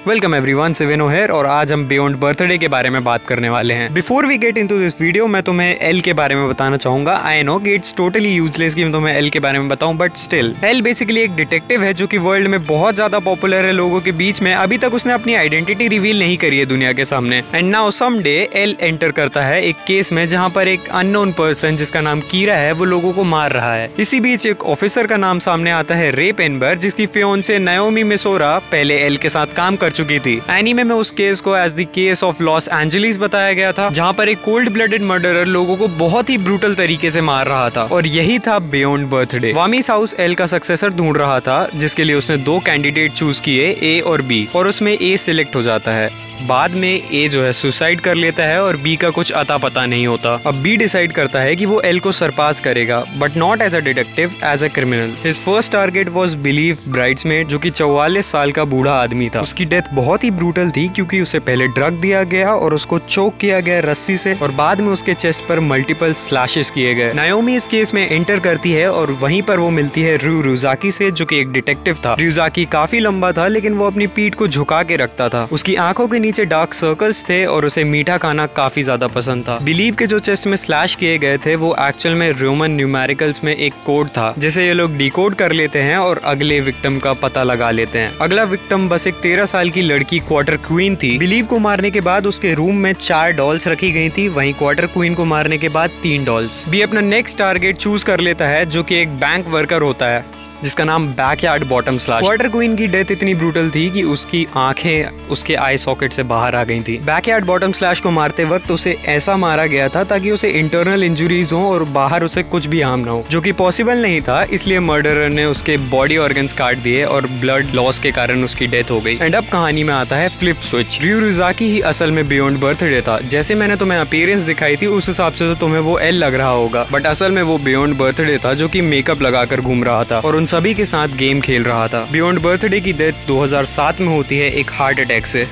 Welcome everyone, सिवेनो hair और आज हम बियॉन्ड बर्थडे के बारे में बात करने वाले हैं। Before we get into this video मैं तुम्हें एल के बारे में बताना चाहूंगा। आई नो कि इट्स टोटली यूजलेस कि मैं तुम्हें एल के बारे में बताऊं, बट स्टिल एल बेसिकली एक डिटेक्टिव है जो कि वर्ल्ड में बहुत ज्यादा पॉपुलर है लोगों के बीच में। अभी तक उसने अपनी आइडेंटिटी रिवील नहीं करी है दुनिया के सामने। And now some day L enter करता है एक केस में जहाँ पर एक अननोन पर्सन जिसका नाम कीरा है वो लोगों को मार रहा है। इसी बीच एक ऑफिसर का नाम सामने आता है रे पेनबर, जिसकी फियोंसे नाओमी मिसोरा पहले एल के साथ काम कर चुकी थी। एनीमे में उस केस को as the case of Los Angeles बताया गया था, जहाँ पर एक कोल्ड ब्लडेड मर्डरर लोगों को बहुत ही ब्रूटल तरीके से मार रहा था। और यही था बियॉन्ड बर्थडे। वामिस हाउस एल का सक्सेसर ढूंढ रहा था, जिसके लिए उसने 2 कैंडिडेट चूज किए, ए और बी, और उसमें ए सिलेक्ट हो जाता है। बाद में ए जो है सुसाइड कर लेता है और बी का कुछ अता पता नहीं होता। अब बी डिसाइड करता है कि वो एल को सरपास करेगा, but not as a detective, as a criminal. His first target was believe bridesmaid, जो कि 44 साल का बूढ़ा आदमी था। उसकी डेथ बहुत ही ब्रूटल थी क्योंकि उसे पहले ड्रग दिया गया और उसको चोक किया गया रस्सी से, और बाद में उसके चेस्ट पर मल्टीपल स्लैशेस किए गए। नाओमी इस केस में एंटर करती है और वहीं पर वो मिलती है ryuzaki से, जो कि एक डिटेक्टिव था। ryuzaki काफी लंबा था लेकिन वो अपनी पीठ को झुका के रखता था। उसकी आंखों के नीचे डार्क सर्कल्स थे और उसे मीठा खाना काफी ज्यादा पसंद था। बिलीव के जो चेस्ट में स्लैश किए गए थे वो एक्चुअल में रोमन न्यूमेरिकल्स में एक कोड था, जिसे ये लोग डिकोड कर लेते हैं और अगले विक्टिम का पता लगा लेते हैं। अगला विक्टिम बस एक 13 साल की लड़की क्वार्टर क्वीन थी। बिलीव को मारने के बाद उसके रूम में 4 डॉल्स रखी गई थी, वहीं क्वार्टर क्वीन को मारने के बाद 3 डॉल्स। बी अपना नेक्स्ट टारगेट चूज कर लेता है, जो कि एक बैंक वर्कर होता है जिसका नाम backyard bottom slash. Quarter queen की डेथ इतनी ब्रूटल थी कि उसकी आंखें उसके आई सॉकेट से बाहर आ गई थी। बैकयार्ड बॉटम स्लैश को मारते वक्त उसे ऐसा मारा गया था ताकि उसे इंटरनल इंजुरीज हो और बाहर उसे कुछ भी हार्म ना हो, जो कि पॉसिबल नहीं था। इसलिए मर्डरर ने उसके बॉडी ऑर्गन्स काट दिए और ब्लड लॉस के कारण उसकी डेथ हो गई। एंड अब कहानी में आता है फ्लिप स्विच। ryuzaki ही असल में बियॉन्ड बर्थडे था। जैसे मैंने तुम्हें अपीयरेंस दिखाई थी उस हिसाब से तो तुम्हें वो एल लग रहा होगा, बट असल में वो बियॉन्ड बर्थडे था जो कि मेकअप लगाकर घूम रहा था और सभी के साथ गेम खेल रहा था। बियॉन्ड बर्थडे की डेथ 2007 में होती है एक हार्ट अटैक से।